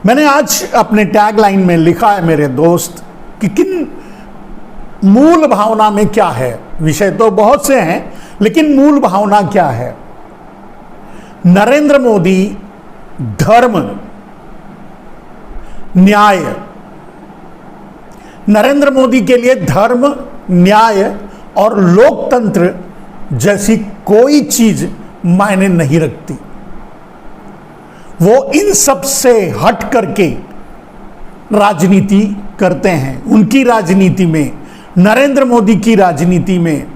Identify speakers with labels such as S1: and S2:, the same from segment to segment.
S1: मैंने आज अपने टैगलाइन में लिखा है मेरे दोस्त कि किन मूल भावना में क्या है। विषय तो बहुत से हैं, लेकिन मूल भावना क्या है। नरेंद्र मोदी धर्म, न्याय, नरेंद्र मोदी के लिए धर्म, न्याय और लोकतंत्र जैसी कोई चीज मायने नहीं रखती। वो इन सब से हट करके राजनीति करते हैं। उनकी राजनीति में, नरेंद्र मोदी की राजनीति में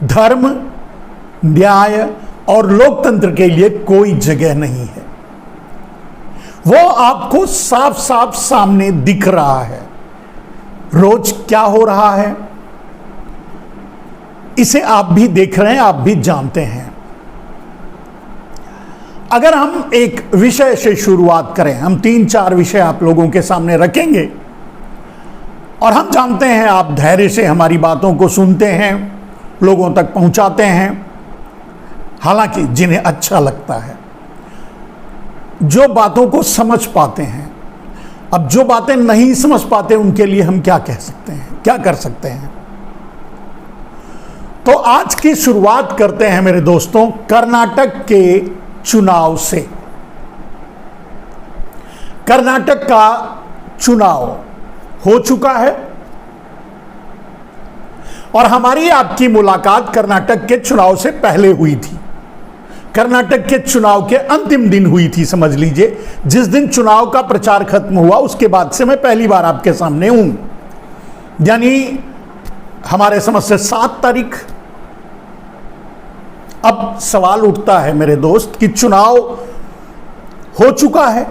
S1: धर्म, न्याय और लोकतंत्र के लिए कोई जगह नहीं है। वो आपको साफ साफ सामने दिख रहा है। रोज क्या हो रहा है इसे आप भी देख रहे हैं, आप भी जानते हैं। अगर हम एक विषय से शुरुआत करें, हम 3-4 विषय आप लोगों के सामने रखेंगे और हम जानते हैं आप धैर्य से हमारी बातों को सुनते हैं, लोगों तक पहुंचाते हैं, हालांकि जिन्हें अच्छा लगता है, जो बातों को समझ पाते हैं। अब जो बातें नहीं समझ पाते उनके लिए हम क्या कह सकते हैं, क्या कर सकते हैं। तो आज की शुरुआत करते हैं मेरे दोस्तों कर्नाटक के चुनाव से। कर्नाटक का चुनाव हो चुका है और हमारी आपकी मुलाकात कर्नाटक के चुनाव से पहले हुई थी। कर्नाटक के चुनाव के अंतिम दिन हुई थी, समझ लीजिए। जिस दिन चुनाव का प्रचार खत्म हुआ उसके बाद से मैं पहली बार आपके सामने हूं, यानी हमारे समझ से 7 तारीख। अब सवाल उठता है मेरे दोस्त कि चुनाव हो चुका है।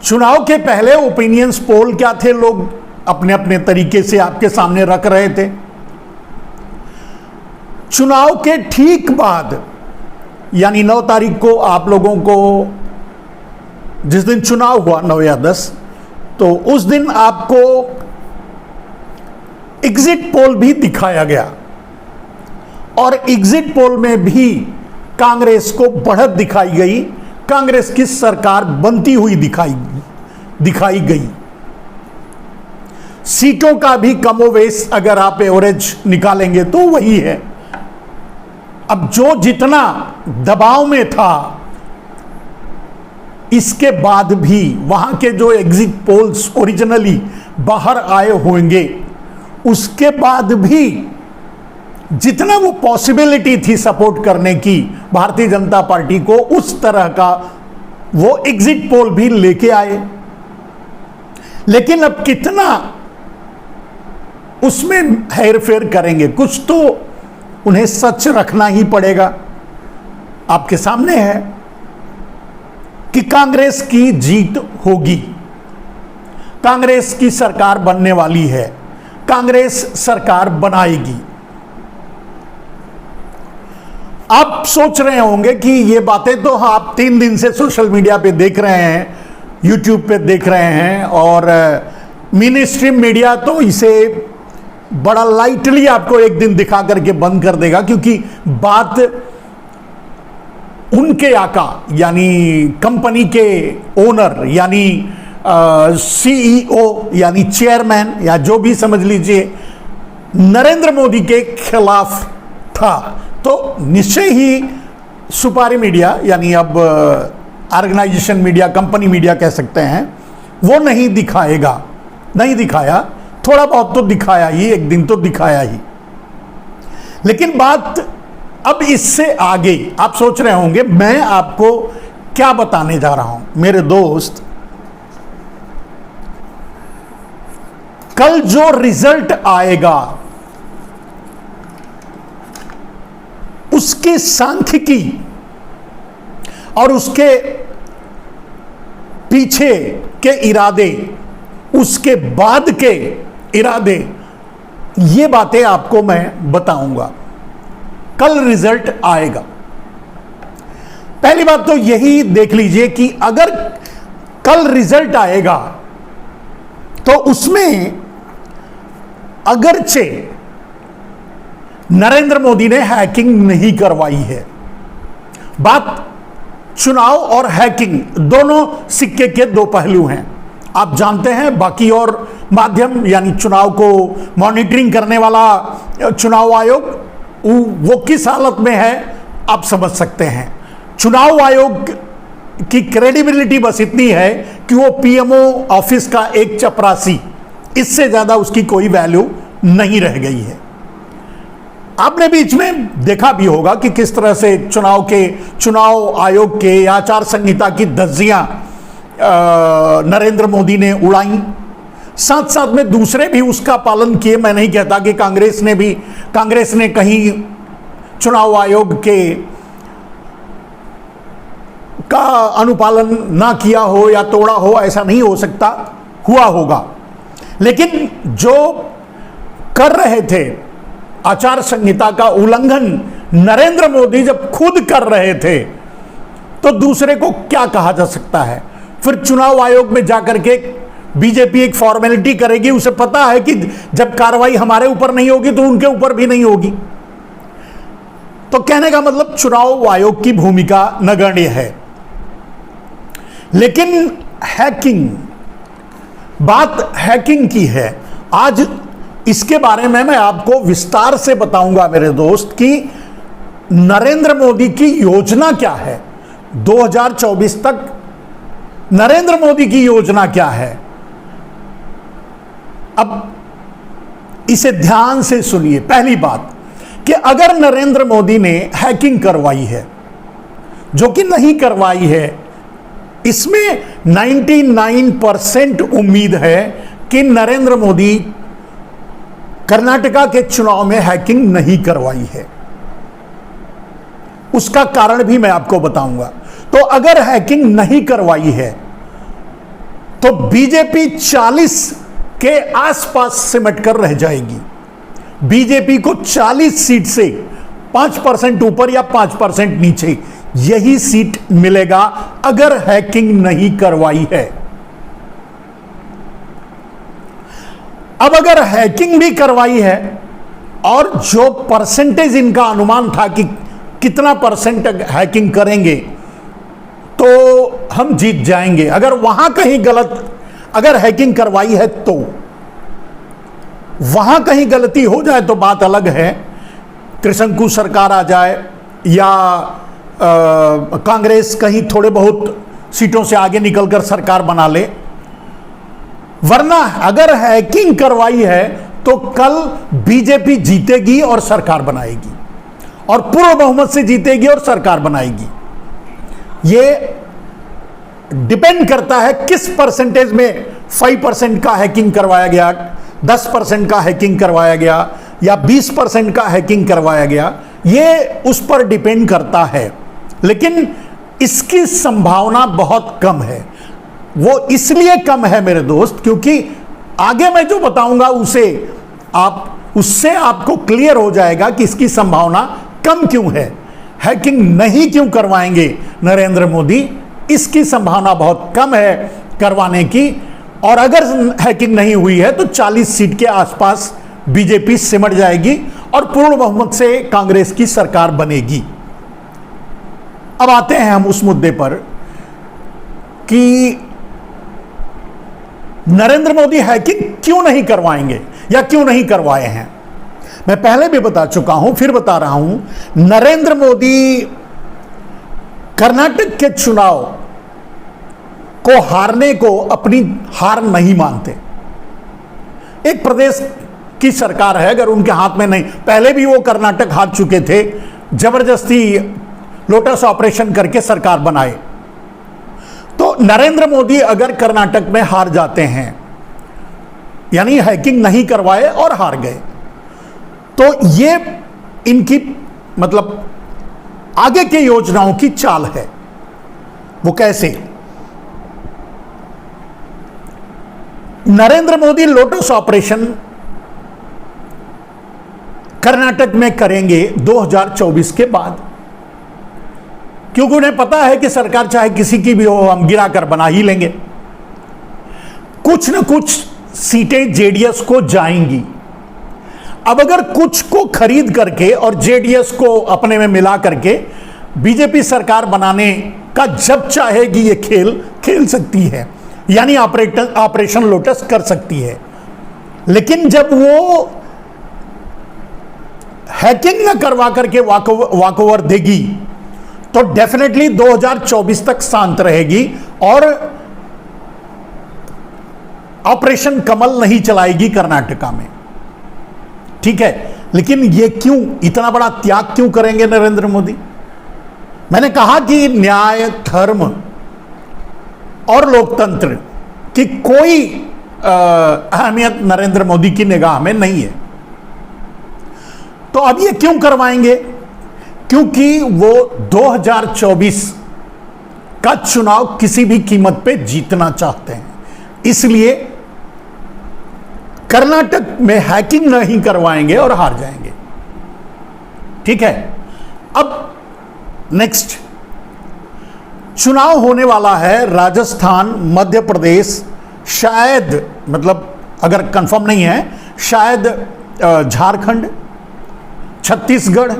S1: चुनाव के पहले ओपिनियंस पोल क्या थे, लोग अपने अपने तरीके से आपके सामने रख रहे थे। चुनाव के ठीक बाद यानी 9 तारीख को आप लोगों को, जिस दिन चुनाव हुआ 9 या 10, तो उस दिन आपको एग्जिट पोल भी दिखाया गया और एग्जिट पोल में भी कांग्रेस को बढ़त दिखाई गई, कांग्रेस की सरकार बनती हुई दिखाई गई। सीटों का भी कमोवेश अगर आप एवरेज निकालेंगे तो वही है। अब जो जितना दबाव में था, इसके बाद भी वहां के जो एग्जिट पोल्स ओरिजिनली बाहर आए होंगे, उसके बाद भी जितना वो पॉसिबिलिटी थी सपोर्ट करने की भारतीय जनता पार्टी को, उस तरह का वो एग्जिट पोल भी लेके आए। लेकिन अब कितना उसमें हेरफेर करेंगे, कुछ तो उन्हें सच रखना ही पड़ेगा। आपके सामने है कि कांग्रेस की जीत होगी, कांग्रेस की सरकार बनने वाली है, कांग्रेस सरकार बनाएगी। आप सोच रहे होंगे कि ये बातें तो आप 3 दिन से सोशल मीडिया पे देख रहे हैं, यूट्यूब पे देख रहे हैं और मिनी स्ट्रीम मीडिया तो इसे बड़ा लाइटली आपको एक दिन दिखा करके बंद कर देगा, क्योंकि बात उनके आका यानी कंपनी के ओनर यानी सीईओ यानी चेयरमैन या जो भी समझ लीजिए नरेंद्र मोदी के खिलाफ था। तो निश्चय ही सुपारी मीडिया यानी अब ऑर्गेनाइजेशन मीडिया, कंपनी मीडिया कह सकते हैं, वो नहीं दिखाएगा, नहीं दिखाया। थोड़ा बहुत तो दिखाया ही, एक दिन तो दिखाया ही। लेकिन बात अब इससे आगे आप सोच रहे होंगे मैं आपको क्या बताने जा रहा हूं। मेरे दोस्त, कल जो रिजल्ट आएगा उसके सांख्यिकी और उसके पीछे के इरादे, उसके बाद के इरादे, ये बातें आपको मैं बताऊंगा। कल रिजल्ट आएगा। पहली बात तो यही देख लीजिए कि अगर कल रिजल्ट आएगा तो उसमें अगरचे नरेंद्र मोदी ने हैकिंग नहीं करवाई है, बात चुनाव और हैकिंग दोनों सिक्के के दो पहलू हैं। आप जानते हैं बाकी और माध्यम यानी चुनाव को मॉनिटरिंग करने वाला चुनाव आयोग वो किस हालत में है आप समझ सकते हैं। चुनाव आयोग की क्रेडिबिलिटी बस इतनी है कि वो पीएमओ ऑफिस का एक चपरासी, इससे ज्यादा उसकी कोई वैल्यू नहीं रह गई है। आपने बीच में देखा भी होगा कि किस तरह से चुनाव आयोग के आचार संहिता की धज्जियां नरेंद्र मोदी ने उड़ाई, साथ साथ में दूसरे भी उसका पालन किए। मैं नहीं कहता कि कांग्रेस ने कहीं चुनाव आयोग का अनुपालन ना किया हो या तोड़ा हो, ऐसा नहीं हो सकता, हुआ होगा। लेकिन जो कर रहे थे आचार संहिता का उल्लंघन नरेंद्र मोदी जब खुद कर रहे थे तो दूसरे को क्या कहा जा सकता है। फिर चुनाव आयोग में जाकर के बीजेपी एक फॉर्मेलिटी करेगी, उसे पता है कि जब कार्रवाई हमारे ऊपर नहीं होगी तो उनके ऊपर भी नहीं होगी। तो कहने का मतलब चुनाव आयोग की भूमिका नगण्य है। लेकिन बात हैकिंग की है। आज इसके बारे में मैं आपको विस्तार से बताऊंगा मेरे दोस्त कि नरेंद्र मोदी की योजना क्या है, 2024 तक नरेंद्र मोदी की योजना क्या है। अब इसे ध्यान से सुनिए। पहली बात कि अगर नरेंद्र मोदी ने हैकिंग करवाई है, जो कि नहीं करवाई है, इसमें 99% उम्मीद है कि नरेंद्र मोदी कर्नाटका के चुनाव में हैकिंग नहीं करवाई है। उसका कारण भी मैं आपको बताऊंगा। तो अगर हैकिंग नहीं करवाई है तो बीजेपी 40 के आसपास सिमट कर रह जाएगी। बीजेपी को 40 सीट से 5% ऊपर या 5% नीचे यही सीट मिलेगा अगर हैकिंग नहीं करवाई है। अब अगर हैकिंग भी करवाई है और जो परसेंटेज इनका अनुमान था कि कितना परसेंट हैकिंग करेंगे तो हम जीत जाएंगे, अगर वहां कहीं अगर हैकिंग करवाई है तो वहां कहीं गलती हो जाए तो बात अलग है, त्रिशंकु सरकार आ जाए या कांग्रेस कहीं थोड़े बहुत सीटों से आगे निकलकर सरकार बना ले। वरना अगर हैकिंग करवाई है तो कल बीजेपी जीतेगी और सरकार बनाएगी, और पूर्ण बहुमत से जीतेगी और सरकार बनाएगी। ये डिपेंड करता है किस परसेंटेज में, 5% का हैकिंग करवाया गया, 10% का हैकिंग करवाया गया या 20% का हैकिंग करवाया गया, ये उस पर डिपेंड करता है। लेकिन इसकी संभावना बहुत कम है। वो इसलिए कम है मेरे दोस्त क्योंकि आगे मैं जो बताऊंगा उससे आपको क्लियर हो जाएगा कि इसकी संभावना कम क्यों है। हैकिंग नहीं क्यों करवाएंगे नरेंद्र मोदी, इसकी संभावना बहुत कम है करवाने की। और अगर हैकिंग नहीं हुई है तो 40 सीट के आसपास बीजेपी सिमट जाएगी और पूर्ण बहुमत से कांग्रेस की सरकार बनेगी। अब आते हैं हम उस मुद्दे पर कि नरेंद्र मोदी हैकिंग क्यों नहीं करवाएंगे या क्यों नहीं करवाए हैं। मैं पहले भी बता चुका हूं, फिर बता रहा हूं, नरेंद्र मोदी कर्नाटक के चुनाव को हारने को अपनी हार नहीं मानते। एक प्रदेश की सरकार है, अगर उनके हाथ में नहीं, पहले भी वो कर्नाटक हार चुके थे, जबरदस्ती लोटस ऑपरेशन करके सरकार बनाए। तो नरेंद्र मोदी अगर कर्नाटक में हार जाते हैं, यानी हैकिंग नहीं करवाए और हार गए, तो ये इनकी मतलब आगे के योजनाओं की चाल है। वो कैसे? नरेंद्र मोदी लोटस ऑपरेशन कर्नाटक में करेंगे 2024 के बाद, क्योंकि उन्हें पता है कि सरकार चाहे किसी की भी हो, हम गिराकर बना ही लेंगे। कुछ न कुछ सीटें जेडीएस को जाएंगी। अब अगर कुछ को खरीद करके और जेडीएस को अपने में मिला करके बीजेपी सरकार बनाने का जब चाहेगी ये खेल खेल सकती है, यानी ऑपरेशन लोटस कर सकती है। लेकिन जब वो हैकिंग न करवा करके वॉकओवर देगी तो डेफिनेटली 2024 तक शांत रहेगी और ऑपरेशन कमल नहीं चलाएगी कर्नाटका में। ठीक है, लेकिन ये क्यों, इतना बड़ा त्याग क्यों करेंगे नरेंद्र मोदी? मैंने कहा कि न्याय, धर्म और लोकतंत्र की कोई अहमियत नरेंद्र मोदी की निगाह में नहीं है। तो अब ये क्यों करवाएंगे? क्योंकि वो 2024 का चुनाव किसी भी कीमत पे जीतना चाहते हैं, इसलिए कर्नाटक में हैकिंग नहीं करवाएंगे और हार जाएंगे। ठीक है, अब नेक्स्ट चुनाव होने वाला है राजस्थान, मध्य प्रदेश, शायद, मतलब अगर कंफर्म नहीं है, शायद झारखंड, छत्तीसगढ़।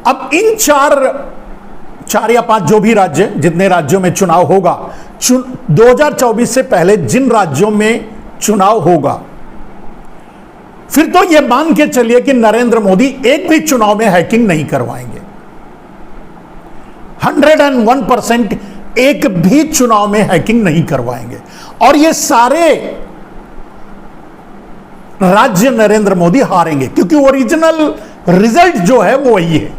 S1: अब इन चार या पांच जो भी राज्य, जितने राज्यों में चुनाव होगा, 2024 से पहले जिन राज्यों में चुनाव होगा, फिर तो यह मान के चलिए कि नरेंद्र मोदी एक भी चुनाव में हैकिंग नहीं करवाएंगे। 101% एक भी चुनाव में हैकिंग नहीं करवाएंगे और ये सारे राज्य नरेंद्र मोदी हारेंगे, क्योंकि ओरिजिनल रिजल्ट जो है वो वही है।